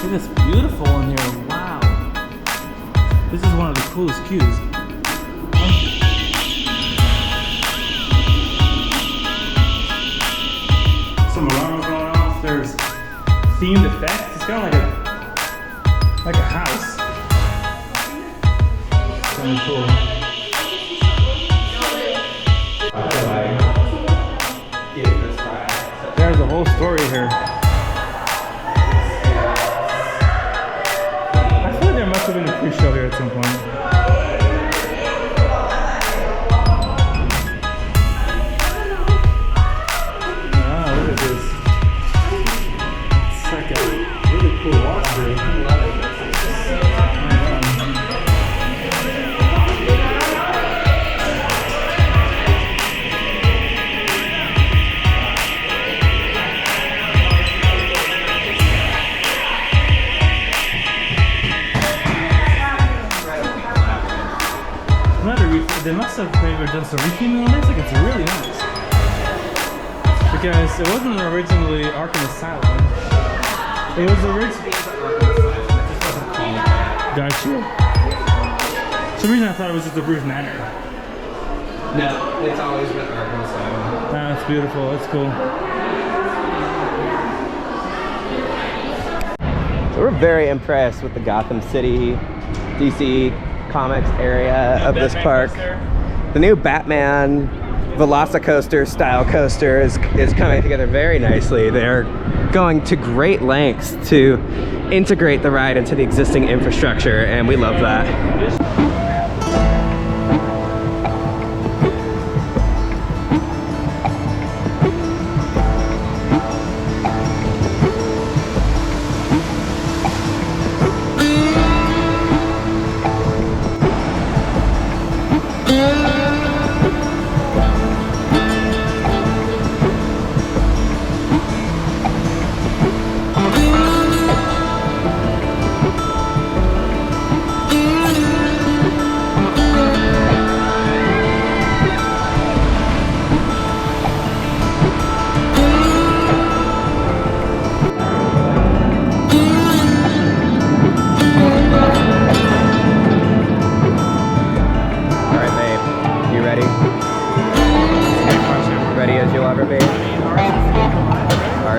Look, it's beautiful in here. Wow. This is one of the coolest queues. Some alarms going off. There's themed effects. It's kind of like a house. Kind of cool. There's a whole story here. I feel like there must have been a pre-show here at some point. Ah, look at this. It's like a really cool walkthrough. They must have maybe done some retheming on this. Like, it's really nice. Because it wasn't originally Arkham Asylum. It was originally Gotcha. For some reason I thought it was just a Bruce Manor. No, it's always been Arkham Asylum. That's beautiful. That's cool. So we're very impressed with the Gotham City, DC Comics area of this park. Coaster. The new Batman Velocicoaster style coaster is coming together very nicely. They're going to great lengths to integrate the ride into the existing infrastructure, and we love that.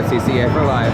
RCCA for life.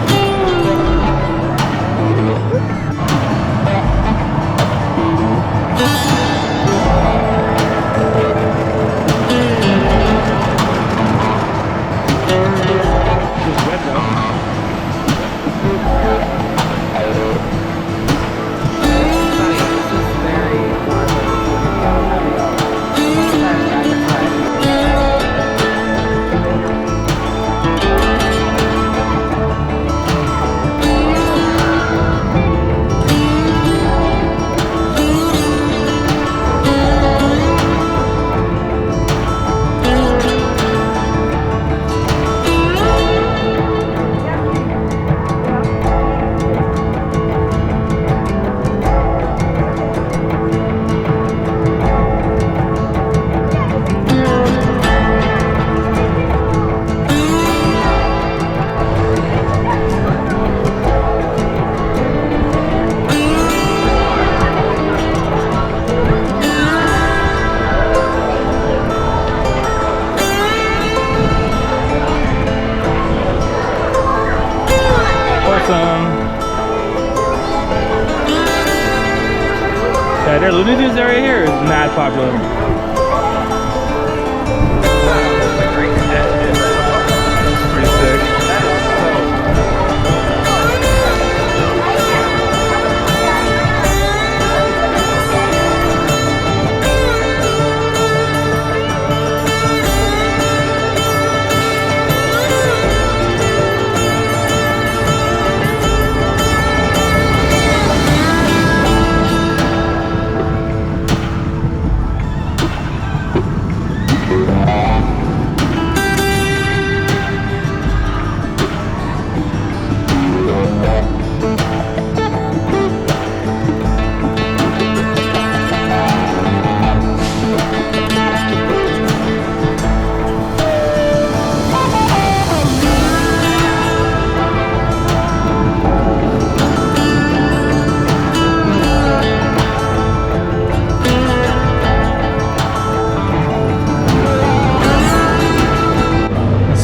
Yeah, their Looney Tunes area here is mad popular. Pretty sick.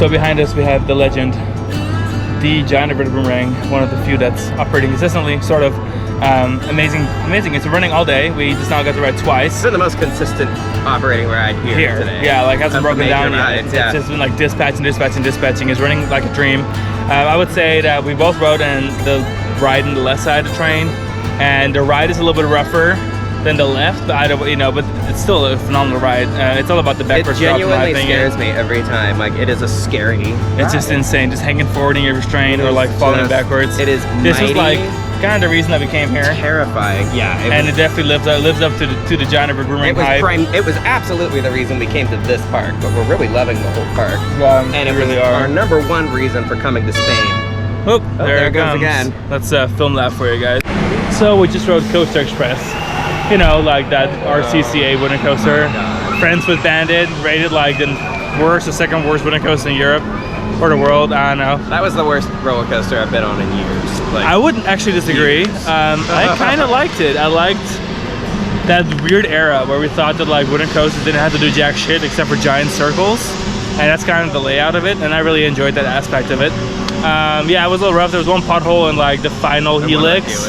So behind us we have the legend, the giant inverted boomerang, one of the few that's operating consistently, sort of. Amazing. It's running all day. We just now got to ride twice. It's been the most consistent operating ride here today. Yeah, like hasn't broken down yet. Rides, It's just been like dispatching. It's running like a dream. I would say that we both rode in the ride on the left side of the train, and the ride is a little bit rougher than the left, but I don't, you know, but it's still a phenomenal ride. It's all about the backwards drop. It genuinely scares me every time. Like, it is a scary It's ride. just insane, just hanging forward in your restraint or like falling backwards. It is This mighty, is like kind of the reason that we came here. terrifying. Yeah, And it definitely lives up to the giant inverted boomerang hype. It was absolutely the reason we came to this park, but we're really loving the whole park. And it really was are. our #1 reason for coming to Spain. Oh, there it it goes comes again. Let's film that for you guys. So we just rode Coaster Express. You know, like that RCCA wooden coaster. Friends with Bandit, rated like the worst or second worst wooden coaster in Europe or the world. I don't know. That was the worst roller coaster I've been on in years. Like, I wouldn't actually disagree. I kind of liked it. I liked that weird era where we thought that like wooden coasters didn't have to do jack shit except for giant circles, and that's kind of the layout of it. And I really enjoyed that aspect of it. Yeah, it was a little rough. There was one pothole in like the final helix.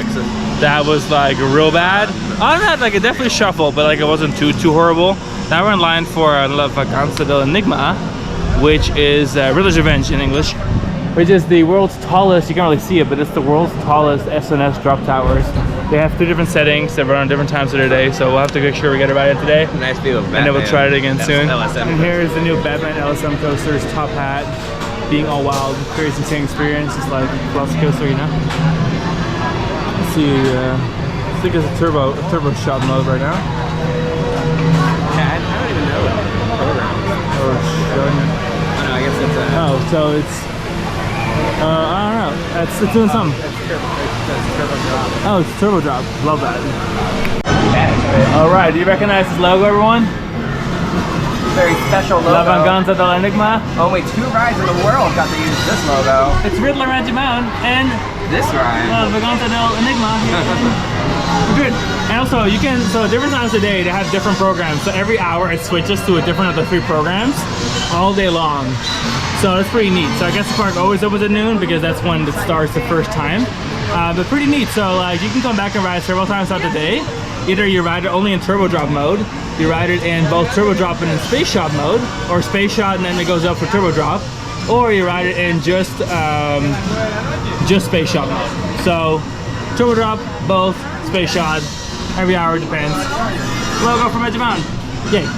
That was like real bad. Other than that, like it definitely shuffled, but like it wasn't too horrible. Now we're in line for La Vacanza del Enigma, which is Riddler's Revenge in English, which is the world's tallest, you can't really see it, but it's the world's tallest SNS drop towers. They have 3 different settings that run on different times of the day, so we'll have to make sure we get it right in today. Nice view of Batman. And then we'll try it again soon. LSM. And here's the new Batman LSM coaster's top hat, being all wild, crazy insane experience, just like Velocicoaster, you know? Let's see, I think it's a turbo shot mode right now. I don't even know what program. Or showing it. Oh, no, I guess it's a... Oh, so it's, I don't know, it's doing something. Oh, it's turbo drop, love that. All right, do you recognize this logo, everyone? Very special logo. La Vacanza del Enigma. Only 2 rides in the world got to use this logo. It's Riddler Magic Mountain and This ride. La Vacanza del Enigma. Good. And also, you can, so different times of day, they have different programs. So every hour it switches to a different of the 3 programs all day long. So it's pretty neat. So I guess the park always opens at noon because that's when it starts the first time. But pretty neat. So like you can come back and ride several times throughout the day. Either you ride it only in turbo drop mode, you ride it in both turbo drop and in space shot mode, or space shot and then it goes up for turbo drop, or you ride it in just space shot mode. So turbo drop, both, space shot, every hour depends. Logo from Magic Mountain. Yay.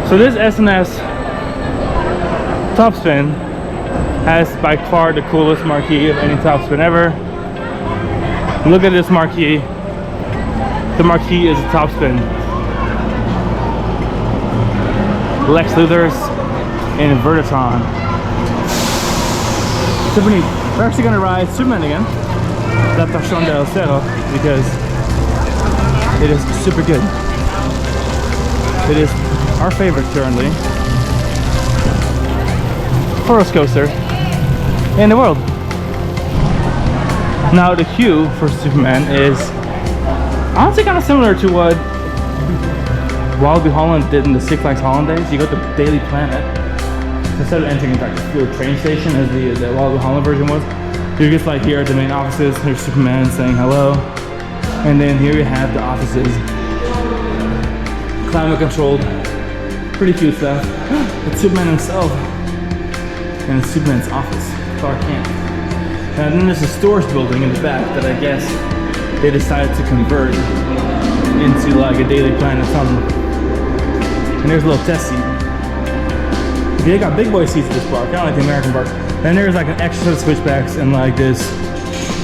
So this SNS topspin has by far the coolest marquee of any topspin ever. Look at this marquee. The marquee is a topspin. Lex Luthor's in Vertiton. Super neat. We're actually gonna ride Superman again. La Pasión del Cielo, because it is super good. It is our favorite currently horse coaster in the world. Now the queue for Superman is honestly kind of similar to what Walibi Holland did in the Six Flags Holland days. You go to Daily Planet, instead of entering into like a train station as the Walibi Holland version was, you're just like here at the main offices, there's Superman saying hello, and then here you have the offices, climate controlled, pretty cute stuff. It's Superman himself, and it's Superman's office, Clark Kent. And then there's a storage building in the back that I guess they decided to convert into like a Daily Planet or something. And there's a little test seat. They got big boy seats at this park, kind of like the American park. Then there's like an extra set of switchbacks and like this,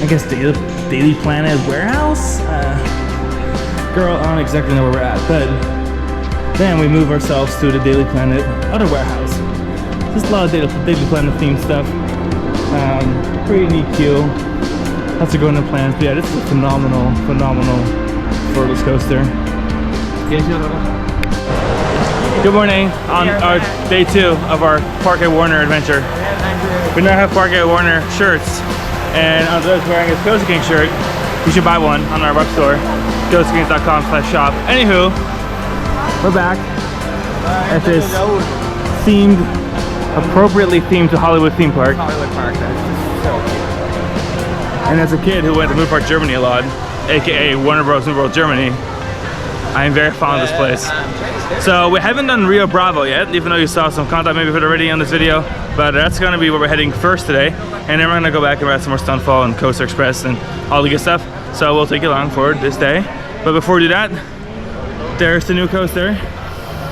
I guess, Daily Planet warehouse? Girl, I don't exactly know where we're at, but then we move ourselves to the Daily Planet other warehouse. Just a lot of Daily Planet themed stuff. Pretty neat queue. Lots of going to plans. But yeah, this is a phenomenal roller coaster. Good morning on our day 2 of our Parque Warner adventure. We now have Parque Warner shirts, and Andre's wearing his Cozy King shirt. You should buy one on our web store, cozykings.com/shop. Anywho, we're back at this themed, appropriately themed to Hollywood theme park. Hollywood Park, that's just so cute. And as a kid who went to Movie Park Germany a lot, aka Warner Bros. Movie World Germany, I am very fond of this place. So we haven't done Rio Bravo yet, even though you saw some content maybe of it already on this video, but that's gonna be where we're heading first today. And then we're gonna go back and ride some more Stuntfall and Coaster Express and all the good stuff. So we'll take you along for this day. But before we do that, there's the new coaster,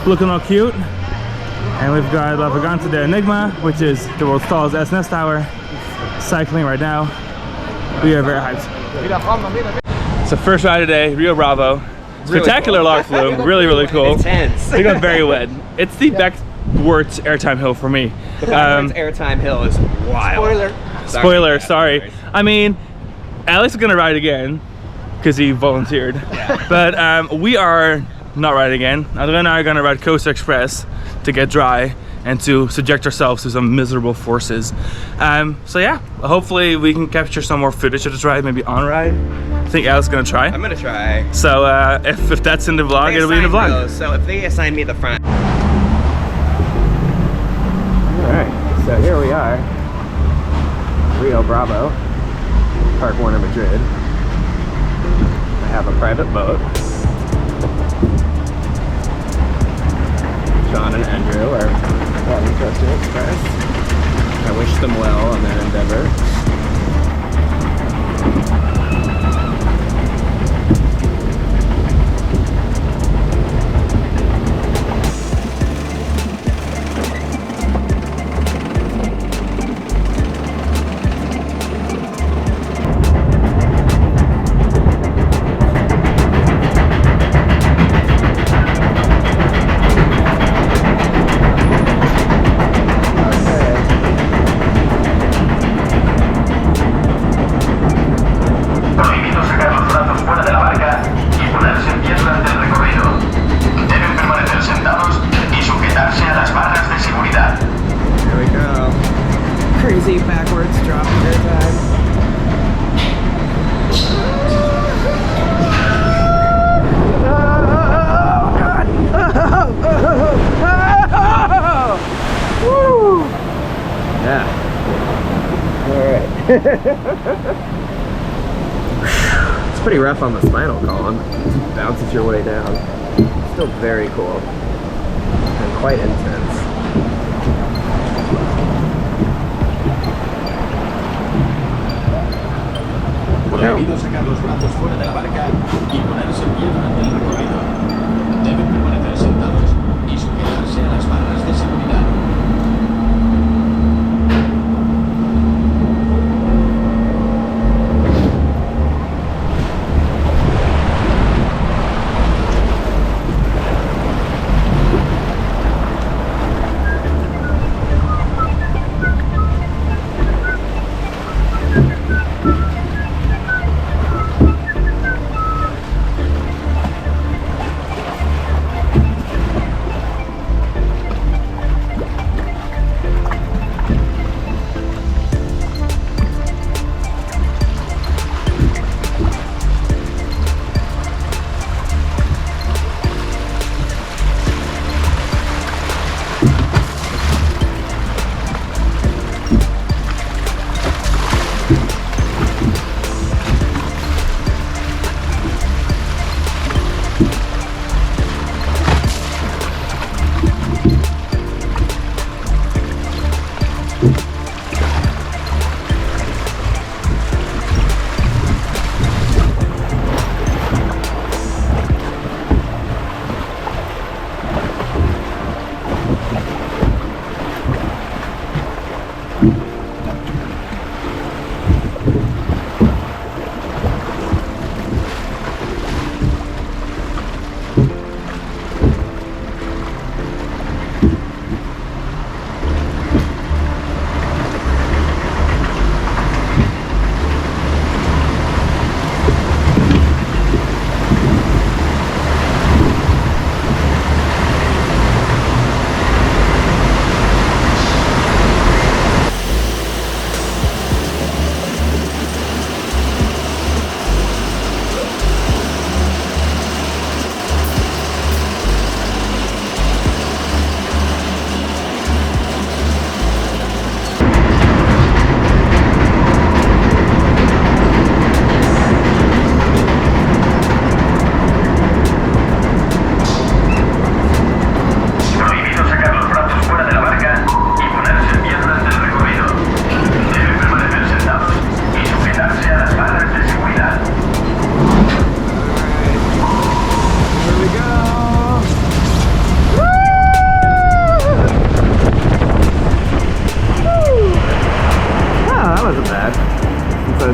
looking all cute. And we've got La Vagante de Enigma, which is the world's tallest SNS tower, cycling right now. We are very hyped. So first ride today, Rio Bravo. Spectacular Really log flume, really cool. Intense. They got very wet. It's the backwards airtime hill for me. The backwards airtime hill is wild. Spoiler, sorry. I mean, Alex is gonna ride again because he volunteered. Yeah. But we are not riding again. Andrea and I are gonna ride Coaster Express to get dry and to subject ourselves to some miserable forces. So yeah, hopefully we can capture some more footage of this ride, maybe on ride. I think Alex is gonna try. I'm gonna try. So if that's in the vlog, it'll be in the vlog. Those, so if they assign me the front. Alright, so here we are. Rio Bravo, Parque Warner Madrid. I have a private boat. John and Andrew are riding Coaster Express. I wish them well on their endeavor. Crazy backwards drop airtime. Woo! Yeah. Alright. It's pretty rough on the spinal column. Bounces your way down. Still very cool. And quite intense. Prohibido sacar los brazos fuera de la barca y ponerse en pie durante el recorrido. Deben permanecer sentados y sujetarse a las barras de seguridad.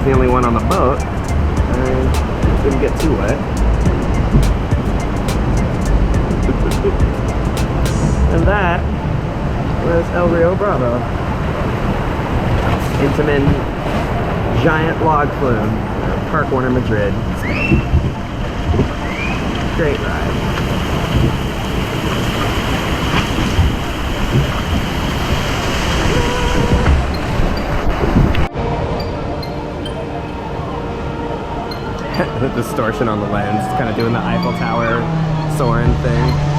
was the only one on the boat. Didn't get too wet. And that was El Rio Bravo. Intamin giant log flume, Parque Madrid. Great ride. The distortion on the lens, kind of doing the Eiffel Tower soaring thing.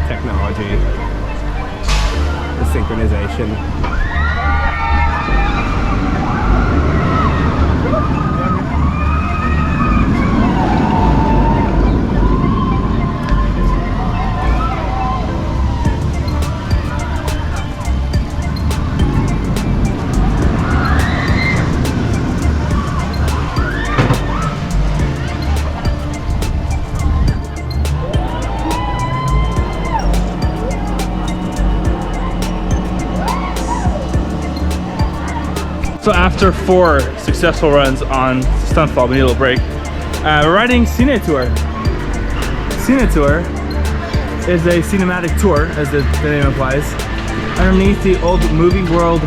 Technology, the synchronization. So after 4 successful runs on Stunt, we need a little break. We're riding Cine Tour. Cine Tour is a cinematic tour, as the name implies, underneath the old Movie World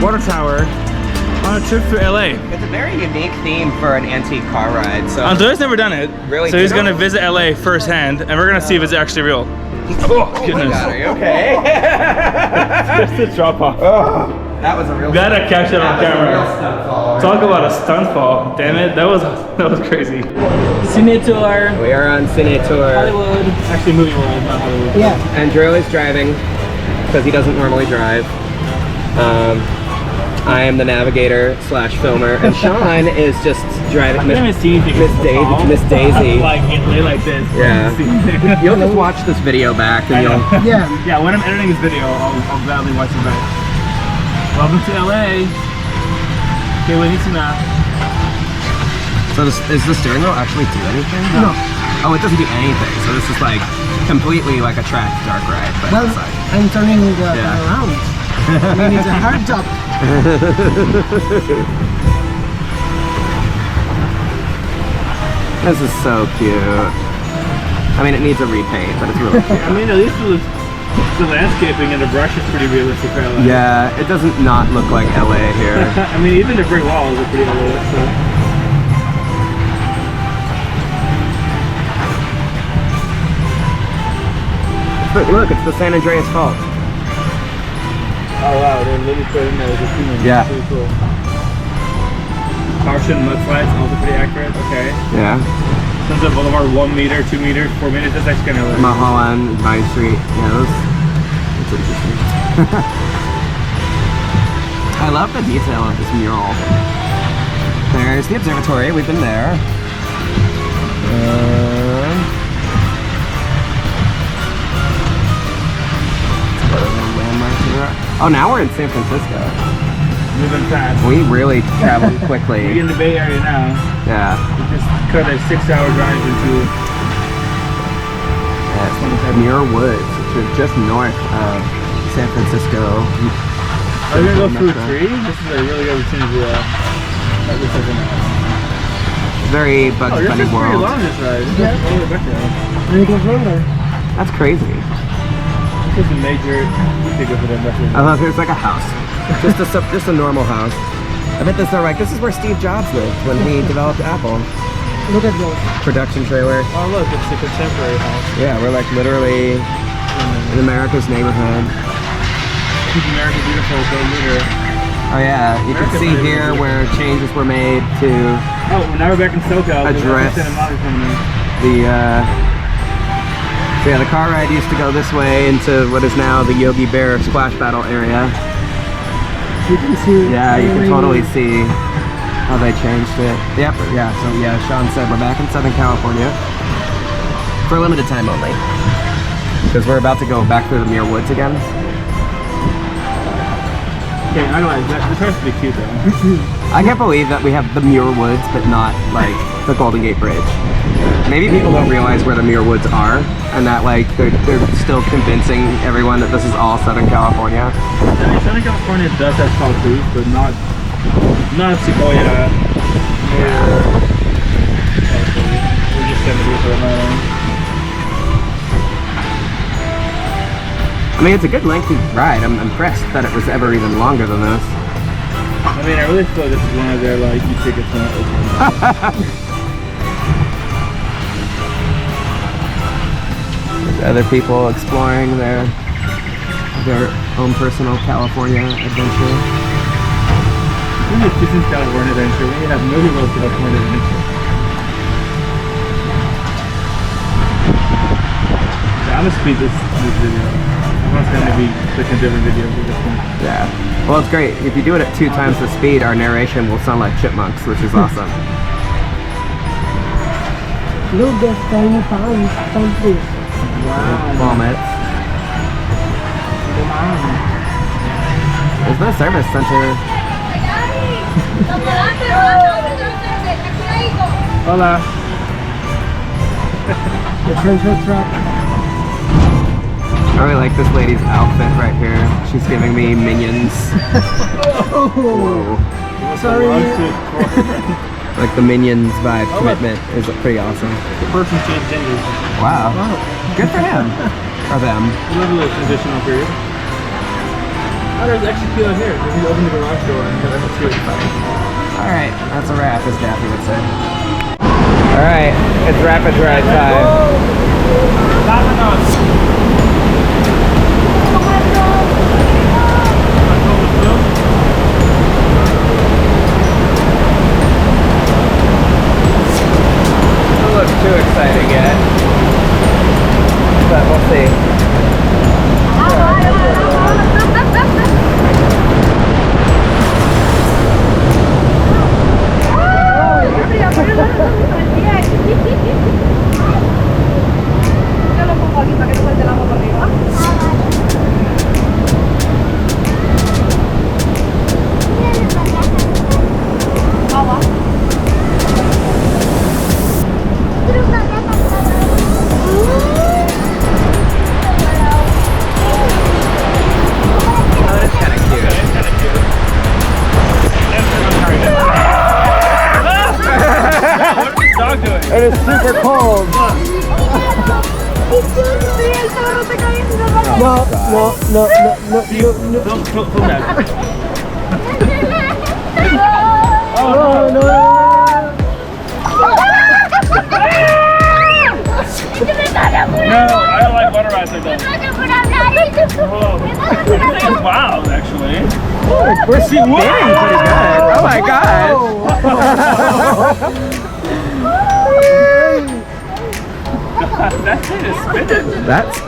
water tower on a trip through LA. It's a very unique theme for an antique car ride. So Andre's never done it, really, so he's gonna visit LA firsthand, and we're gonna see if it's actually real. Oh goodness! God, are you okay? Just a drop off. Oh. That was a real. Gotta catch it on camera. Talk about a stunt fall. Damn it, that was crazy. Cine Tour. We are on Cine Tour. Hollywood. Actually, Movie World, not Hollywood. Yeah. Andrew is driving because he doesn't normally drive. I am the navigator / filmer, and Sean is just driving. Miss Daisy. Like like this. Yeah. You'll just watch this video back, and you'll. Yeah. When I'm editing this video, I'll gladly watch it back. Welcome to LA. Okay, buenísima. So is the steering wheel actually do anything? No. Oh, it doesn't do anything. So this is like completely like a track dark ride. Well, I'm turning around. I mean, it's a hard job. This is so cute. I mean, it needs a repaint, but it's really cute. I mean, at least the landscaping and the brush is pretty realistic for LA. Yeah, it doesn't not look like LA here. I mean, even the brick walls are pretty LA. So. But look, it's the San Andreas Fault. Oh wow, they're really put in there with the human. Yeah. Pretty cool. Caution mudslides, also pretty accurate. Okay. Yeah. Sunset Boulevard, 1 meter, 2 meters, 4 meters. That's actually kind of. Mulholland, Vine Street. Yeah, that's interesting. I love the detail of this mural. There's the observatory. We've been there. Oh, now we're in San Francisco. Moving fast. We really traveled quickly. We're in the Bay Area now. Yeah. We just cut a 6-hour drive into Muir Woods, which is just north of San Francisco. Are we gonna go through a tree? This is a really good opportunity to looks like very Bugs Bunny this is world. pretty long, this ride. This Yeah. is all the way back there. And it goes longer. That's crazy. This is a major ticket for them back there. I love there's like a house. just a normal house. I bet they're like, this is where Steve Jobs lived when he developed Apple. Look at those. Production trailer. Oh look, it's a contemporary house. Yeah, we're like literally in America's neighborhood. Keep America beautiful, go leader. Oh yeah, you can see here where changes were made to Oh, now we're back in SoCal. address the so yeah, the car ride used to go this way into what is now the Yogi Bear splash battle area. You can see. Yeah, you can totally see how they changed it. Yep, yeah, so yeah, Sean said we're back in Southern California for a limited time only. Because we're about to go back through the Muir Woods again. Okay, I don't like that. This has to be cute though. I can't believe that we have the Muir Woods, but not like the Golden Gate Bridge. Maybe people don't realize where the Muir Woods are, and that like they're still convincing everyone that this is all Southern California. I mean, Southern California does have tall trees, but not sequoia. We're just 70s right now. I mean, it's a good lengthy ride. I'm impressed that it was ever even longer than this. I mean, I really feel this is one of their like e-tickets when it opens. There's other people exploring their own personal California adventure. This is Disney's California Adventure. We have Movie World California Adventure. Yeah, I'm gonna speed this video. I'm just gonna be clicking different videos at this point. Yeah. Well, it's great. If you do it at 2 times the speed, our narration will sound like chipmunks, which is awesome. Look, there's tiny palms, palm trees. Wow. Walnuts. There's no service center. Hola. The treasure trap. I really like this lady's outfit right here. She's giving me Minions. Oh, sorry. Like the Minions vibe commitment is pretty awesome. The person changed genders. Wow. Good for him. Or them. Lovely transitional period. Oh, there's execute on here. We can open the garage door and have a serious fight. Alright, that's a wrap, as Daphne would say. Alright, it's rapid ride time. Doesn't look too exciting yet, but we'll see. Yo lo pongo aquí para que tú suelte la mano arriba. Agua. Oh, that's kind of cute. What is this dog doing? It is super cold. No. Film that. Oh, no. No, I don't like water rides like that. Whoa. This is wild, actually. We're spinning pretty good. Oh my god. God, that thing is spinning.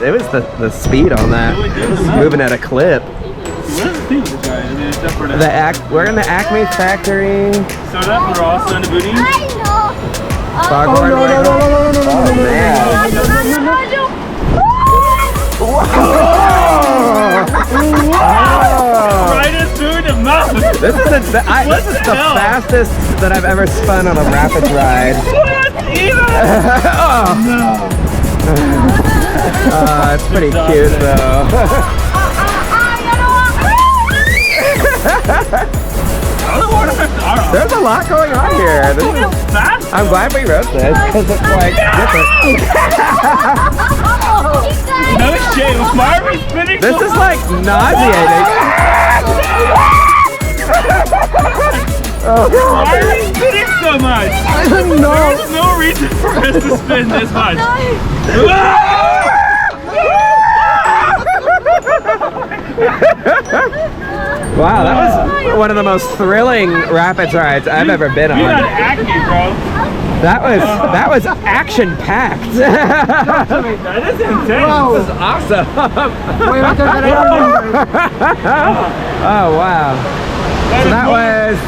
It was the speed on that. It was moving at a clip. What is the theme of this ride? I mean, it's up for that. We're in the Acme Factory. Soda, we're also in the booties. Foghorn Leghorn. Oh man. Brightest food in mountain. This is the fastest that I've ever spun on a rapid ride. It's pretty cute though. There's a lot going on here. I'm glad we wrote this because it's like different. No shame, why are we spinning? This is like nauseating. Why are we spinning so much? I don't know. There's no reason for us to spin this much. Wow, that was one of the most thrilling rapids rides I've ever been on. You're not Acme, bro. That was action packed. That is intense. This is awesome. Oh wow.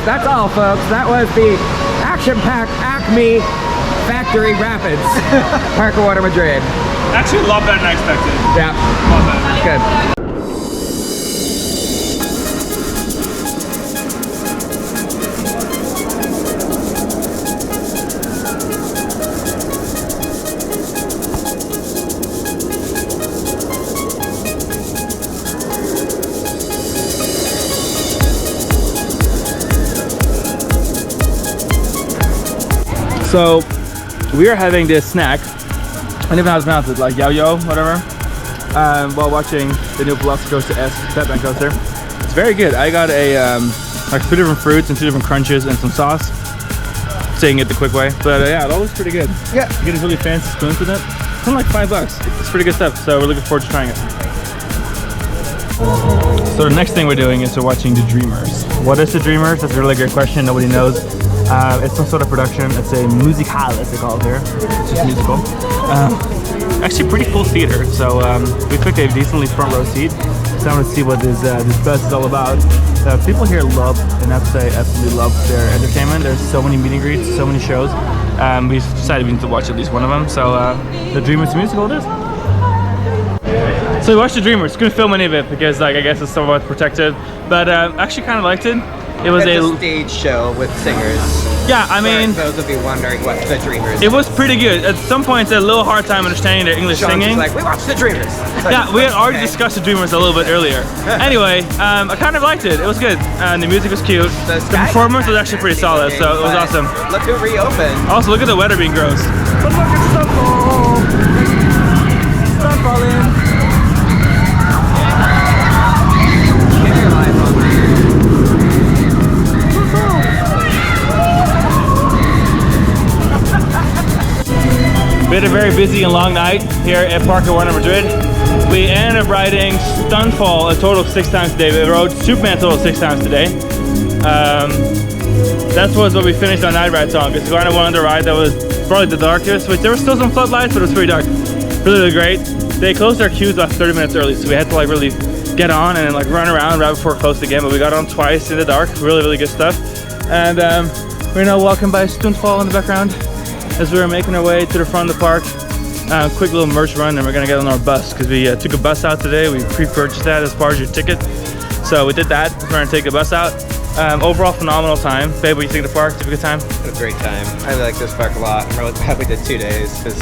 That's all, folks. That was the action-packed Acme Factory Rapids, Parque Madrid. Actually, a lot better than I expected. Yeah, Love that. good. So we are having this snack. I don't even know how to pronounce it, like yo-yo, whatever. While watching the new Velocicoaster-esque Batman coaster. It's very good. I got a like 2 different fruits and 2 different crunches and some sauce. Saying it the quick way, but yeah, it all looks pretty good. Yeah. You get these really fancy spoons with it. It's only like $5. It's pretty good stuff. So we're looking forward to trying it. So the next thing we're doing is we're watching The Dreamers. What is The Dreamers? That's a really good question. Nobody knows. It's some sort of production. It's a musical, as they call it here. It's just musical. Actually, pretty full theater. So we took a decently front row seat. So I'm gonna see what this bus is all about. People here love, and I have to say, absolutely love their entertainment. There's so many meet and greets, so many shows. We decided we need to watch at least one of them. So The Dreamers musical it is. So we watched The Dreamers. Couldn't film any of it because, like, I guess it's somewhat protected. But actually, kind of liked it. It was a stage show with singers. Yeah, I mean, for those of you wondering what The Dreamers it was pretty good. At some points, I had a little hard time understanding their English Sean's singing. like, we watched The Dreamers. Yeah, we had already discussed The Dreamers a little bit earlier. Anyway, I kind of liked it. It was good. The music was cute. The performance was actually pretty solid, so it was awesome. Look who reopened. Also, look at the weather being gross. But look at Stuntfall. Stuntfall in. We had a very busy and long night here at Parque Madrid. We ended up riding Stuntfall a total of 6 times today. We rode Superman a total of 6 times today. That was what we finished our night rides on, because we kind of wanted a ride that was probably the darkest, which there were still some floodlights, but it was pretty dark. Really great. They closed our queues about 30 minutes early, so we had to like really get on and like run around right before it closed again, but we got on twice in the dark. Really good stuff. And we're now walking by Stuntfall in the background as we were making our way to the front of the park. Quick little merch run, and we're gonna get on our bus because we took a bus out today. We pre-purchased that as part of your ticket, so we did that. We're gonna take a bus out. Overall, phenomenal time. Babe, what do you think of the park? Did you have a good time? Had a great time. I like this park a lot. I'm really glad we did 2 days, because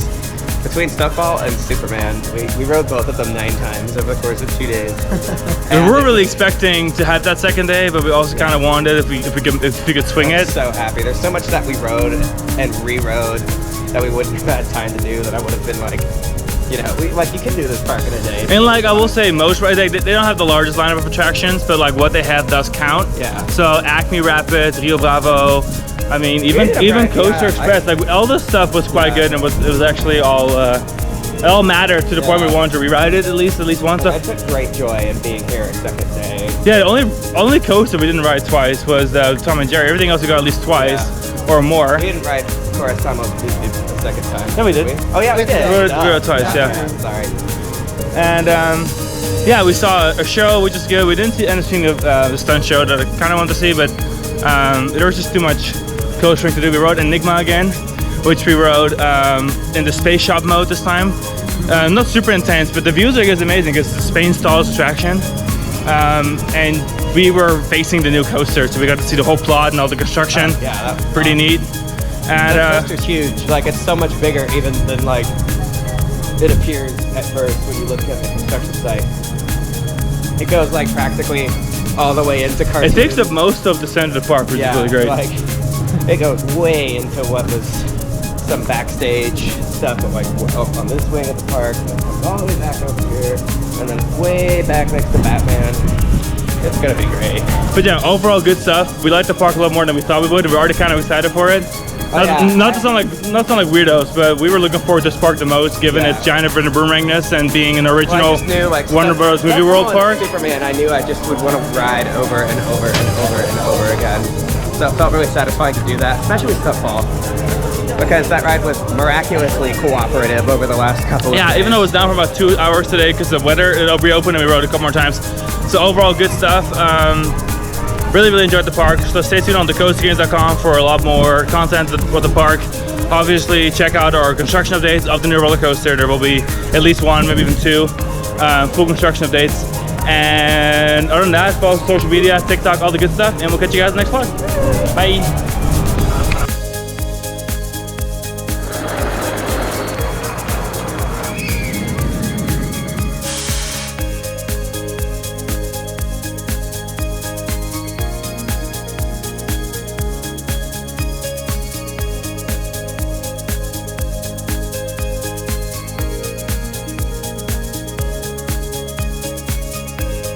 between Stuntfall and Superman, we rode both of them 9 times over the course of 2 days. And we were really expecting to have that second day, but we also kind of wanted if we could swing it. So happy. There's so much that we rode and re-rode that we wouldn't have had time to do, that I would have been like, you know, you can do this park in a day. And like I will say, most rides they don't have the largest lineup of attractions, but like what they have does count. Yeah. So Acme Rapids, Rio Bravo. I mean, even Coaster Express, like all this stuff was quite good, and it was actually all it all mattered to the point we wanted to rewrite it at least once. I took great joy in being here a second day. Yeah, the only coaster we didn't ride twice was Tom and Jerry. Everything else we got at least twice or more. We didn't ride Coruscant the second time. Yeah, we did. Oh yeah, we did. We rode twice. Yeah. Sorry. And yeah, we saw a show, which is good. We didn't see anything of the stunt show that I kind of wanted to see, but there was just too much coastering to do. We rode Enigma again, which we rode in the space shop mode this time. Not super intense, but the views is amazing because it's the Spain's tallest attraction. And we were facing the new coaster, so we got to see the whole plot and all the construction. Yeah, that's pretty neat. And the coaster's huge. Like, it's so much bigger even than like it appears at first when you look at the construction site. It goes like practically all the way into Cartoon. It takes up most of the center of the park, which is really great. Like, it goes way into what was some backstage stuff, like on this wing of the park, and comes all the way back over here, and then way back next to Batman. It's gonna be great. But yeah, overall good stuff. We liked the park a lot more than we thought we would. We're already kind of excited for it. Not to sound like weirdos, but we were looking forward to this park the most, given its giant boomerangness and being an original Warner Bros. Movie World park. Superman, I knew I just would want to ride over and over and over and over again. So it felt really satisfying to do that, especially with Stuntfall, because that ride was miraculously cooperative over the last couple of days. Yeah, even though it was down for about 2 hours today because of weather, it'll reopen and we rode a couple more times. So overall, good stuff. Really enjoyed the park. So stay tuned on thecoastergames.com for a lot more content for the park. Obviously, check out our construction updates of the new roller coaster. There will be at least one, maybe even two full construction updates. And other than that, follow us on social media, TikTok, all the good stuff, and we'll catch you guys next vlog. Bye.